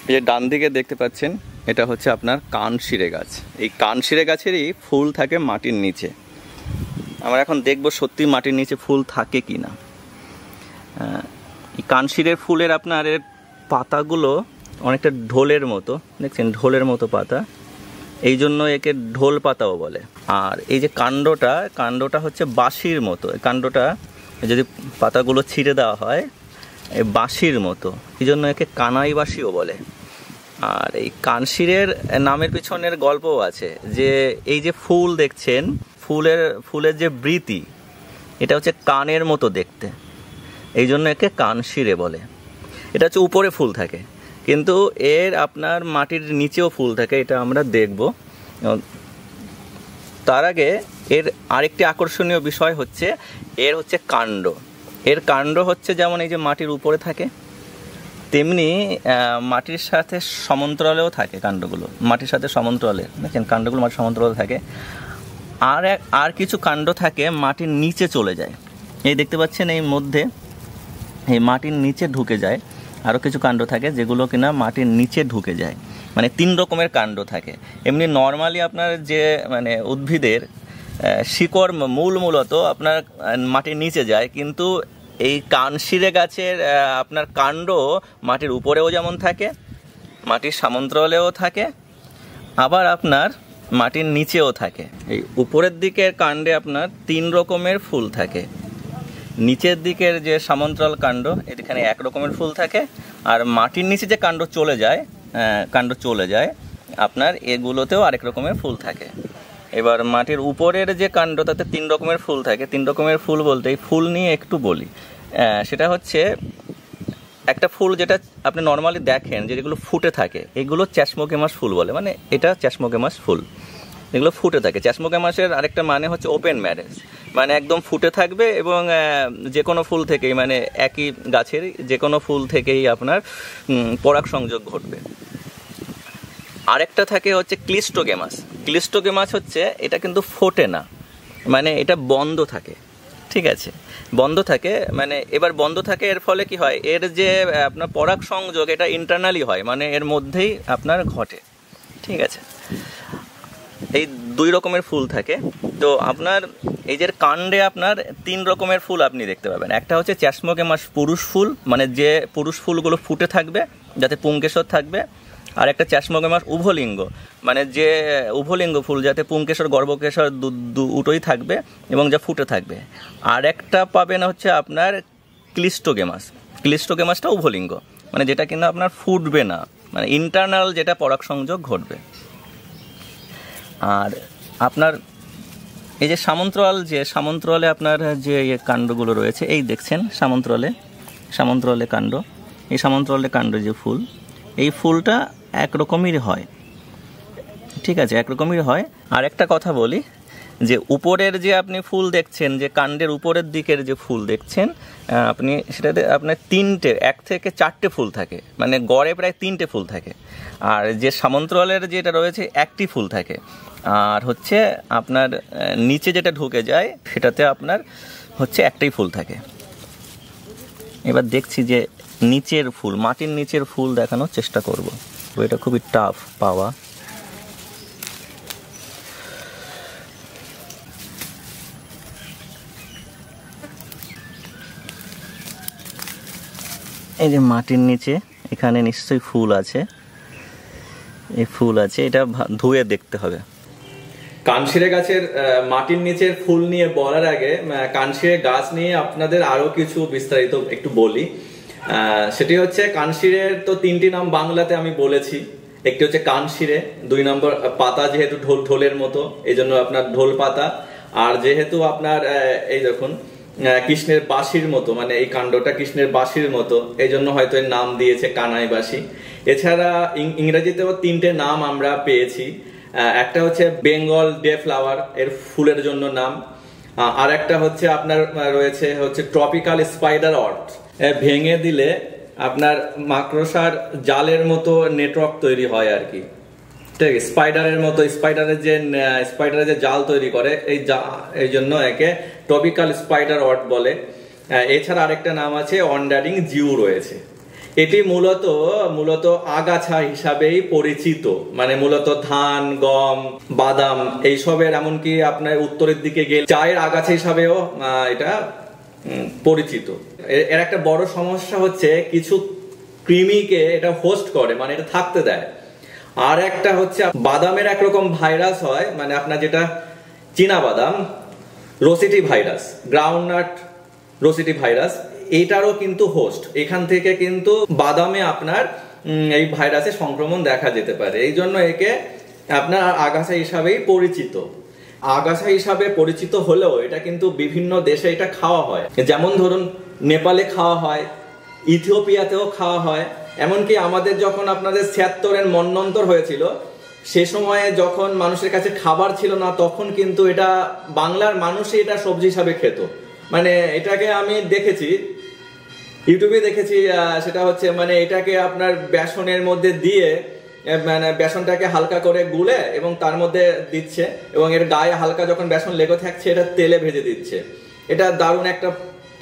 এই যে ডান দিকে দেখতে পাচ্ছেন এটা হচ্ছে আপনার কানশিরে গাছ। এই কানশিরে গাছেরই ফুল থাকে মাটির নিচে। আমরা এখন দেখব সত্যি মাটির নিচে ফুল থাকে কি না। এই কানশিরের ফুলের আপনার এর পাতাগুলো অনেকটা ঢোলের মতো, দেখছেন ঢোলের মতো পাতা, এই জন্য একে ঢোল পাতাও বলে। আর এই যে কাণ্ডটা হচ্ছে বাঁশির মতো। এই কাণ্ডটা যদি পাতাগুলো ছিঁড়ে দেওয়া হয় এই বাঁশির মতো, এই জন্য একে কানাই বাঁশিও বলে। আর এই কানশিরের নামের পিছনের গল্পও আছে, যে এই যে ফুল দেখছেন, ফুলের যে বৃতি এটা হচ্ছে কানের মতো দেখতে, এই জন্য একে কানশিরে বলে। এটা হচ্ছে উপরে ফুল থাকে, কিন্তু এর আপনার মাটির নিচেও ফুল থাকে, এটা আমরা দেখব। তার আগে এর আরেকটি আকর্ষণীয় বিষয় হচ্ছে এর হচ্ছে কাণ্ড। এর কাণ্ড হচ্ছে যেমন এই যে মাটির উপরে থাকে, তেমনি মাটির সাথে সমান্তরালেও থাকে কাণ্ডগুলো, মাটির সাথে সমান্তরালে, দেখেন কাণ্ডগুলো মাটির সমান্তরালে থাকে। আর কিছু কাণ্ড থাকে মাটির নিচে চলে যায়, এই দেখতে পাচ্ছেন এই মধ্যে এই মাটির নিচে ঢুকে যায়। আরও কিছু কাণ্ড থাকে যেগুলো কিনা মাটির নিচে ঢুকে যায়, মানে 3 রকমের কাণ্ড থাকে। এমনি নর্মালি আপনার যে মানে উদ্ভিদের শিকড় মূলত আপনার মাটির নিচে যায়, কিন্তু এই কানশিরে গাছের আপনার কাণ্ড মাটির উপরেও যেমন থাকে, মাটির সমান্তরালেও থাকে, আবার আপনার মাটির নিচেও থাকে। এই উপরের দিকের কাণ্ডে আপনার 3 রকমের ফুল থাকে, নিচের দিকের যে সমান্তরাল কাণ্ড এখানে 1 রকমের ফুল থাকে, আর মাটির নিচে যে কাণ্ড চলে যায় আপনার এগুলোতেও আরেক রকমের ফুল থাকে। এবার মাটির উপরের যে কাণ্ড তাতে 3 রকমের ফুল থাকে। 3 রকমের ফুল বলতে এই ফুল নিয়ে একটু বলি। সেটা হচ্ছে একটা ফুল যেটা আপনি নর্মালি দেখেন যে যেগুলো ফুটে থাকে, এগুলো চ্যাসমোগেমাস ফুল বলে, মানে এটা চ্যাসমোগেমাস ফুল, এগুলো ফুটে থাকে। চ্যাসমোগেমাসের আরেকটা মানে হচ্ছে ওপেন ম্যারেজ, মানে একদম ফুটে থাকবে এবং যে কোনো ফুল থেকেই, মানে একই গাছের যে কোনো ফুল থেকেই আপনার পরাগ সংযোগ ঘটবে। আরেকটা থাকে হচ্ছে ক্লিস্টোগেমাস হচ্ছে এটা কিন্তু ফোটে না, মানে এটা বন্ধ থাকে, ঠিক আছে, বন্ধ থাকে। মানে এবার বন্ধ থাকে এর ফলে কি হয়, এর যে আপনার পরাগ সংযোগ এটা ইন্টারনালি হয়, মানে এর মধ্যেই আপনার ঘটে, ঠিক আছে। এই 2 রকমের ফুল থাকে। তো আপনার এই যে কাণ্ডে আপনার 3 রকমের ফুল আপনি দেখতে পাবেন। একটা হচ্ছে চ্যাসমোগেমাস পুরুষ ফুল, মানে যে পুরুষ ফুলগুলো ফুটে থাকবে যাতে পুংকেশর থাকবে। আর একটা চ্যাসমোগেমাস উভলিঙ্গ, মানে যে উভলিঙ্গ ফুল যাতে পুংকেশর গর্ভকেশর দুটোই থাকবে এবং যা ফুটে থাকবে। আর একটা পাবেন হচ্ছে আপনার ক্লিস্টোগেমাসটা উভলিঙ্গ, মানে যেটা কিন্তু আপনার ফুটবে না, মানে ইন্টারনাল যেটা পরাগ সংযোগ ঘটবে। আর আপনার এই যে সমান্তরালে আপনার যে কাণ্ডগুলো রয়েছে, এই দেখছেন সমান্তরালে কাণ্ড, এই সমান্তরালে কাণ্ড যে ফুল, এই ফুলটা একরকমেরই হয়, ঠিক আছে, একরকমেরই হয়। আর একটা কথা বলি, যে উপরের যে আপনি ফুল দেখছেন, যে কাণ্ডের উপরের দিকের যে ফুল দেখছেন আপনি, সেটাতে আপনার 1 থেকে 4টে ফুল থাকে, মানে গড়ে প্রায় 3টে ফুল থাকে। আর যে সমান্তরালের যেটা রয়েছে 1টি ফুল থাকে। আর হচ্ছে আপনার নিচে যেটা ঢুকে যায় সেটাতে আপনার হচ্ছে 1টাই ফুল থাকে। এবার দেখছি যে নিচের ফুল, মাটির নিচের ফুল দেখানোর চেষ্টা করব, এটা খুবই টাফ পাওয়া। এই যে মাটির নিচে এখানে নিশ্চয়ই ফুল আছে, এই ফুল আছে, এটা ধুয়ে দেখতে হবে। কানশিরে গাছের মাটির নিচের ফুল নিয়ে বলার আগে কানশিরে গাছ নিয়ে আপনাদের আরো কিছু বিস্তারিত একটু বলি। সেটি হচ্ছে কানশিরের তো 3টি নাম বাংলাতে আমি বলেছি। একটি হচ্ছে কানশিরে, 2 নম্বর পাতা যেহেতু ঢোলের মতো এই জন্য আপনার ঢোল পাতা, আর যেহেতু আপনার এই দেখুন কৃষ্ণের বাঁশির মতো, মানে এই কাণ্ডটা কৃষ্ণের বাঁশির মতো, এই জন্য হয়তো এর নাম দিয়েছে কানাই বাঁশি। এছাড়া ইংরেজিতেও 3টে নাম আমরা পেয়েছি। একটা হচ্ছে বেঙ্গল ডে ফ্লাওয়ার, এর ফুলের জন্য নাম। আর একটা হচ্ছে আপনার রয়েছে হচ্ছে ট্রপিক্যাল স্পাইডার অর্ট, ভেঙে দিলে আপনার মাকড়সার জালের মতো নেটওয়ার্ক তৈরি হয় আর কি, ঠিক আছে, স্পাইডারের মতো, স্পাইডারের যে জাল তৈরি করে এই জন্য একে ট্রপিক্যাল স্পাইডার অর্ট বলে। এছাড়া আরেকটা নাম আছে ওয়ান্ডারিং জিউ রয়েছে। এটি মূলত আগাছা হিসাবেই পরিচিত, মানে মূলত ধান, গম, বাদাম এইসবের, এমনকি আপনার উত্তরের দিকে গেলে চায়ের আগাছা হিসাবেও এটা পরিচিত। এর একটা বড় সমস্যা হচ্ছে কিছু কৃমিকে এটা হোস্ট করে, মানে এটা থাকতে দেয়। আর একটা হচ্ছে বাদামের একরকম ভাইরাস হয়, মানে আপনার যেটা চীনা বাদাম, রোসিটি ভাইরাস, গ্রাউন্ডনাট রোসিটি ভাইরাস, এটারও কিন্তু হোস্ট। এখান থেকে কিন্তু বাদামে আপনার এই ভাইরাসের সংক্রমণ দেখা যেতে পারে। এই জন্য একে আপনার আগাছা হিসাবেই পরিচিত। আগাছা হিসাবে পরিচিত হলেও এটা কিন্তু বিভিন্ন দেশে এটা খাওয়া হয়, যেমন ধরুন নেপালে খাওয়া হয়, ইথিওপিয়াতেও খাওয়া হয়। এমনকি আমাদের যখন আপনাদের ৭৬-এর মন্বন্তর হয়েছিল, সে সময়ে যখন মানুষের কাছে খাবার ছিল না, তখন কিন্তু এটা বাংলার মানুষই এটা সবজি হিসাবে খেত। মানে এটাকে আমি দেখেছি, ইউটিউবে দেখেছি, সেটা হচ্ছে মানে এটাকে আপনার বেসনের মধ্যে দিয়ে, মানে বেসনটাকে হালকা করে গুলে এবং তার মধ্যে দিচ্ছে, এবং এর গায়ে হালকা যখন বেসন লেগে থাকছে এটা তেলে ভেজে দিচ্ছে। এটা দারুণ একটা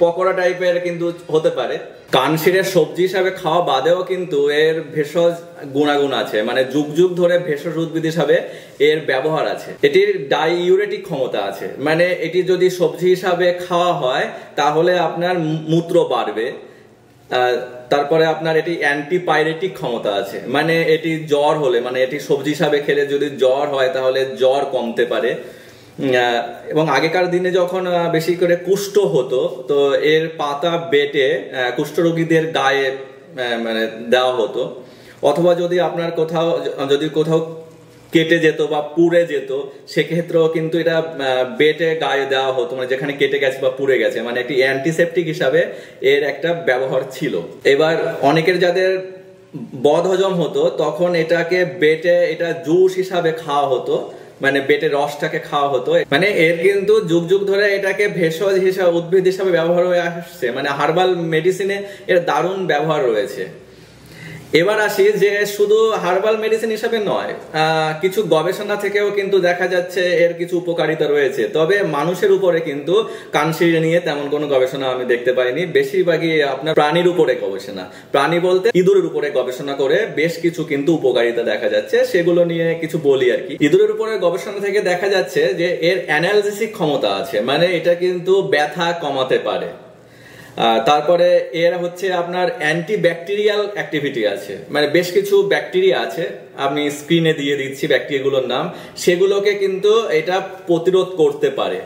পকোড়া টাইপের কিন্তু হতে পারে। কানশিরের সবজি হিসাবে খাওয়া বাদেও কিন্তু এর ভেষজ গুণাগুণ আছে, মানে যুগ যুগ ধরে ভেষজ উদ্ভিদ হিসাবে এর ব্যবহার আছে। এটির ডাইইউরেটিক ক্ষমতা আছে, মানে এটি যদি সবজি হিসাবে খাওয়া হয় তাহলে আপনার মূত্র বাড়বে। তারপরে আপনার এটি অ্যান্টিপাইরেটিক ক্ষমতা আছে, মানে এটি জ্বর হলে, মানে এটি সবজি হিসাবে খেলে যদি জ্বর হয় তাহলে জ্বর কমতে পারে। এবং আগেকার দিনে যখন বেশি করে কুষ্ঠ হতো, তো এর পাতা বেটে কুষ্ঠরোগীদের গায়ে মানে দেওয়া হতো, অথবা যদি আপনার কোথাও কেটে যেত বা পুড়ে যেত, সেক্ষেত্রেও কিন্তু এটা বেটে গায়ে দেওয়া হতো, মানে যেখানে কেটে গেছে বা পুড়ে গেছে, মানে একটি অ্যান্টিসেপটিক হিসাবে এর একটা ব্যবহার ছিল। এবার অনেকের যাদের বদহজম হতো, তখন এটাকে বেটে এটা জুস হিসাবে খাওয়া হতো, মানে বেটে রসটাকে খাওয়া হতো। মানে এর কিন্তু যুগ যুগ ধরে এটাকে ভেষজ হিসাবে, উদ্ভিদ হিসাবে ব্যবহার হয়ে আসছে, মানে হার্বাল মেডিসিনে এর দারুণ ব্যবহার রয়েছে। এবার আসি যে শুধু হার্বাল মেডিসিন হিসাবে নয়, কিছু গবেষণা থেকেও কিন্তু দেখা যাচ্ছে এর কিছু উপকারিতা রয়েছে। তবে মানুষের উপরে কিন্তু কানশির নিয়ে তেমন কোনো গবেষণা আমি দেখতে পাইনি। বেশিরভাগই আপনার প্রাণীর উপরে গবেষণা, প্রাণী বলতে ইঁদুরের উপরে গবেষণা করে বেশ কিছু কিন্তু উপকারিতা দেখা যাচ্ছে, সেগুলো নিয়ে কিছু বলি আর কি। ইঁদুরের উপরে গবেষণা থেকে দেখা যাচ্ছে যে এর অ্যানালজেসিক ক্ষমতা আছে, মানে এটা কিন্তু ব্যথা কমাতে পারে। তারপরে এর হচ্ছে আপনার অ্যান্টিব্যাকটেরিয়াল অ্যাক্টিভিটি আছে, মানে বেশ কিছু ব্যাকটেরিয়া আছে, আমি স্ক্রিনে দিয়ে দিচ্ছি ব্যাকটেরিয়াগুলোর নাম, সেগুলোকে কিন্তু এটা প্রতিরোধ করতে পারে।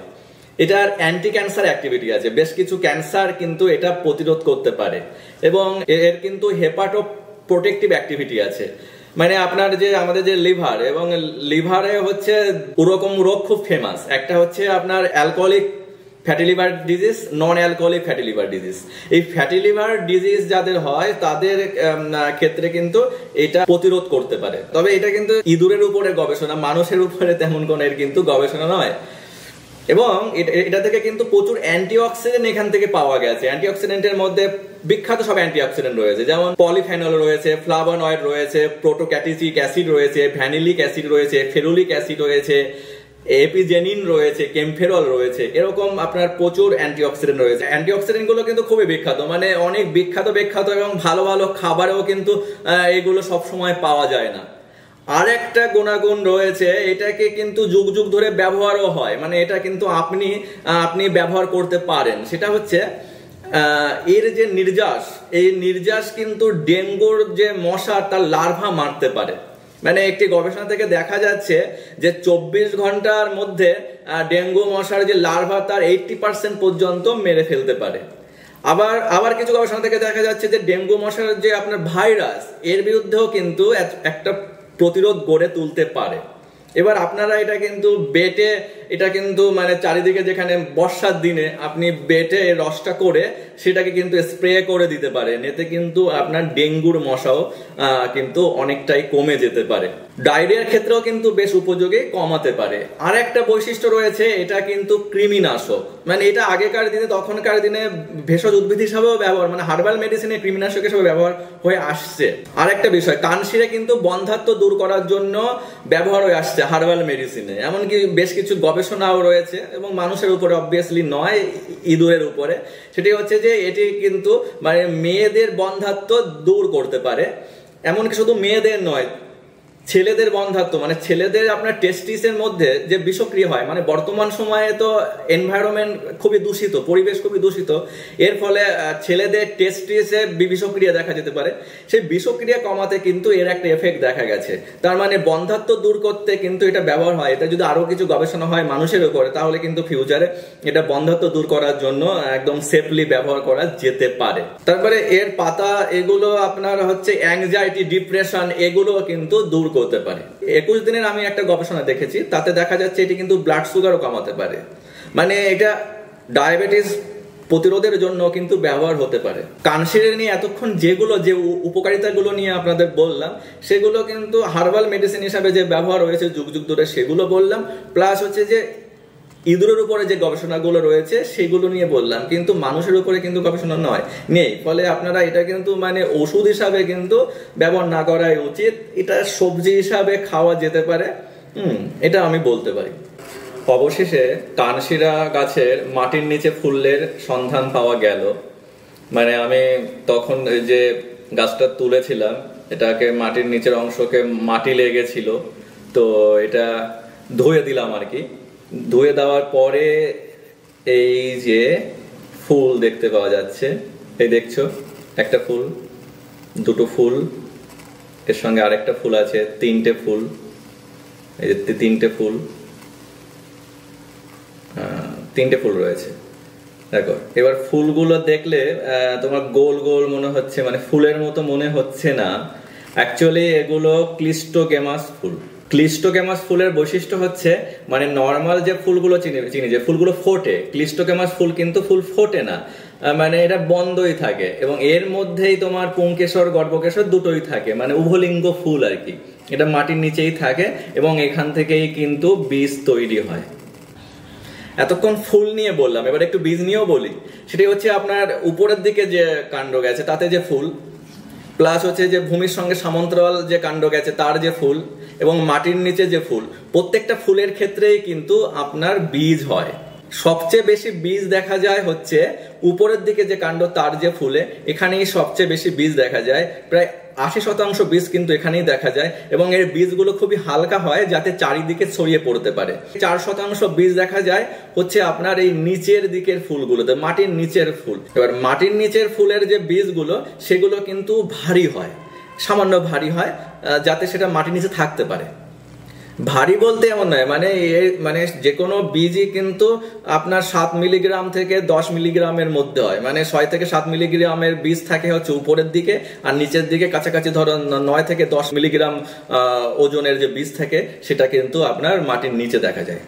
এটার অ্যান্টি ক্যান্সার অ্যাক্টিভিটি আছে, বেশ কিছু ক্যান্সার কিন্তু এটা প্রতিরোধ করতে পারে। এবং এর কিন্তু হেপাটো প্রোটেক্টিভ অ্যাক্টিভিটি আছে, মানে আপনার যে আমাদের যে লিভার, এবং লিভারে হচ্ছে ওরকম রোগ খুব ফেমাস। একটা হচ্ছে আপনার alcoholic fatty liver disease, non alcoholic fatty liver disease. এই ফ্যাটি লিভার ডিজিজ যাদের হয় তাদের ক্ষেত্রে কিন্তু এটা প্রতিরোধ করতে পারে। তবে এটা কিন্তু ইঁদুরের উপরে গবেষণা, মানুষের উপরে তেমন কোনো এর কিন্তু গবেষণা নয়। এবং এটা থেকে কিন্তু প্রচুর অ্যান্টিঅক্সিডেন্ট এখান থেকে পাওয়া গেছে। অ্যান্টিঅক্সিডেন্টের মধ্যে বিখ্যাত সব অ্যান্টিঅক্সিডেন্ট রয়েছে, যেমন পলিফেনল রয়েছে, ফ্লাভোনয়েড রয়েছে, প্রোটোক্যাটাচিক অ্যাসিড রয়েছে, ভ্যানিলিক অ্যাসিড রয়েছে, ফেরুলিক অ্যাসিড রয়েছে, এপিজেনিন রয়েছে, কেমফেরল রয়েছে, এরকম আপনার প্রচুর অ্যান্টিঅক্সিডেন্ট রয়েছে। অ্যান্টিঅক্সিডেন্ট গুলো কিন্তু খুবই বিখ্যাত, মানে অনেক বিখ্যাত এবং ভালো ভালো খাবারেও কিন্তু এগুলো সবসময় পাওয়া যায় না। আর একটা গুণাগুণ রয়েছে, এটাকে কিন্তু যুগ যুগ ধরে ব্যবহারও হয়, মানে এটা কিন্তু আপনি ব্যবহার করতে পারেন। সেটা হচ্ছে এর যে নির্যাস, এই নির্যাস কিন্তু ডেঙ্গুর যে মশা তার লার্ভা মারতে পারে। মানে একটি গবেষণা থেকে দেখা যাচ্ছে যে 24 ঘন্টার মধ্যে ডেঙ্গু মশার যে লার্ভা তার 80% পর্যন্ত মেরে ফেলতে পারে। আবার কিছু গবেষণা থেকে দেখা যাচ্ছে যে ডেঙ্গু মশার যে আপনার ভাইরাস, এর বিরুদ্ধেও কিন্তু একটা প্রতিরোধ গড়ে তুলতে পারে। এবার আপনারা এটা কিন্তু বেটে, এটা কিন্তু মানে চারিদিকে যেখানে বর্ষার দিনে আপনি বেটে রসটা করে সেটাকে কিন্তু স্প্রে করে দিতে পারেন, এতে কিন্তু আপনার ডেঙ্গুর মশাও কিন্তু অনেকটাই কমে যেতে পারে। ডায়রিয়ার ক্ষেত্রেও কিন্তু বেশ উপযোগী, কমাতে পারে। আর একটা বৈশিষ্ট্য রয়েছে, এটা কিন্তু কৃমিনাশক। মানে এটা আগেকার দিনে, তখনকার দিনে ভেষজ উদ্ভিদ হিসাবেও ব্যবহার, মানে হার্বাল মেডিসিনে কৃমিনাশক হিসেবে ব্যবহার হয়ে আসছে। আর একটা বিষয়, কানশিরে কিন্তু বন্ধ্যাত্ব দূর করার জন্য ব্যবহার হয়ে আসছে হার্বাল মেডিসিনে। এমনকি বেশ কিছু গবেষণাও রয়েছে, এবং মানুষের উপরে অবভিয়াসলি নয়, ইঁদুরের উপরে। সেটি হচ্ছে যে এটি কিন্তু মানে মেয়েদের বন্ধ্যাত্ব দূর করতে পারে। এমনকি শুধু মেয়েদের নয়, ছেলেদের বন্ধ্যাত্ব, মানে ছেলেদের আপনার টেস্টিসের মধ্যে যে বিষক্রিয়া হয়, মানে বর্তমান সময়ে তো এনভায়রনমেন্ট খুবই দূষিত, পরিবেশ খুবই দূষিত, এর ফলে ছেলেদের টেস্টিসে বিষক্রিয়া দেখা যেতে পারে। সেই বিষক্রিয়া কমাতে কিন্তু এর একটা এফেক্ট দেখা গেছে। তার মানে বন্ধ্যাত্ব দূর করতে কিন্তু এটা ব্যবহার হয়। এটা যদি আরো কিছু গবেষণা হয় মানুষের উপরে, তাহলে কিন্তু ফিউচারে এটা বন্ধ্যাত্ব দূর করার জন্য একদম সেফলি ব্যবহার করা যেতে পারে। তারপরে এর পাতা এগুলো আপনার হচ্ছে অ্যাংজাইটি, ডিপ্রেশন এগুলো কিন্তু দূর করতে পারে। 21 দিনের আমি একটা গবেষণা দেখেছি, তাতে দেখা যাচ্ছে এটি কিন্তু ব্লাড সুগারও কমাতে পারে। মানে এটা ডায়াবেটিস প্রতিরোধের জন্য কিন্তু ব্যবহার হতে পারে। কানশিরের নিয়ে এতক্ষণ যে উপকারিতাগুলো নিয়ে আপনাদের বললাম, সেগুলো কিন্তু হার্বাল মেডিসিন হিসাবে যে ব্যবহার হয়েছে যুগ যুগ ধরে, সেগুলো বললাম। প্লাস হচ্ছে যে ইঁদুরের উপরে যে গবেষণাগুলো রয়েছে সেগুলো নিয়ে বললাম, কিন্তু মানুষের উপরে কিন্তু গবেষণা নেই। ফলে আপনারা এটা কিন্তু মানে ওষুধ হিসাবে কিন্তু ব্যবহার না করাই উচিত। এটা সবজি হিসাবে খাওয়া যেতে পারে, এটা আমি বলতে পারি। অবশেষে কানশিরা গাছের মাটির নিচে ফুলের সন্ধান পাওয়া গেল। মানে আমি তখন যে গাছটা তুলেছিলাম, এটাকে মাটির নিচের অংশকে মাটি লেগেছিল, তো এটা ধুয়ে দিলাম আর কি। ধুয়ে দেওয়ার পরে এই যে ফুল দেখতে পাওয়া যাচ্ছে, এই দেখছো একটা ফুল, দুটো ফুল, এর সঙ্গে আরেকটা ফুল আছে, তিনটে ফুল, এই যে তিনটে ফুল, তিনটে ফুল রয়েছে। দেখো, এবার ফুলগুলো দেখলে তোমার গোল গোল মনে হচ্ছে, মানে ফুলের মতো মনে হচ্ছে না। অ্যাকচুয়ালি এগুলো ক্লিস্টোগেমাস ফুল। ক্লিস্টোগেমাস ফুলের বৈশিষ্ট্য হচ্ছে, মানে নর্মাল যে ফুলগুলো চিনি যে ফুলগুলো ফোটে, ক্লিস্টোগেমাস ফুল কিন্তু ফুল ফোটে না, মানে এটা বন্ধই থাকে। এবং এর মধ্যেই তোমার পুংকেশর, গর্ভকেশর দুটোই থাকে, মানে উভলিঙ্গ ফুল আর কি। এটা মাটির নিচেই থাকে এবং এখান থেকেই কিন্তু বীজ তৈরি হয়। এতক্ষণ ফুল নিয়ে বললাম, এবার একটু বীজ নিয়েও বলি। সেটি হচ্ছে আপনার উপরের দিকে যে কাণ্ড গেছে তাতে যে ফুল, প্লাস হচ্ছে যে ভূমির সঙ্গে সমান্তরাল যে কাণ্ড গেছে তার যে ফুল, এবং মাটির নিচে যে ফুল, প্রত্যেকটা ফুলের ক্ষেত্রেই কিন্তু আপনার বীজ হয়। সবচেয়ে বেশি বীজ দেখা যায় হচ্ছে উপরের দিকে যে কাণ্ড তার যে ফুলে, এখানেই সবচেয়ে বেশি বীজ দেখা যায়। প্রায় 80% বীজ কিন্তু এখানেই দেখা যায়, এবং এর বীজগুলো খুবই হালকা হয় যাতে চারিদিকে ছড়িয়ে পড়তে পারে। 4% বীজ দেখা যায় হচ্ছে আপনার এই নিচের দিকের ফুলগুলোতে, মাটির নিচের ফুল। এবার মাটির নিচের ফুলের যে বীজগুলো সেগুলো কিন্তু ভারী হয়, সামান্য ভারী হয়, যাতে সেটা মাটির নিচে থাকতে পারে। ভারী বলতে এমন নয়, মানে যে কোনো বীজই কিন্তু আপনার 7 মিলিগ্রাম থেকে 10 মিলিগ্রামের মধ্যে হয়। মানে 6 থেকে 7 মিলিগ্রামের বীজ থাকে হচ্ছে উপরের দিকে, আর নিচের দিকে কাছাকাছি ধরো 9 থেকে 10 মিলিগ্রাম ওজনের যে বীজ থাকে সেটা কিন্তু আপনার মাটির নিচে দেখা যায়।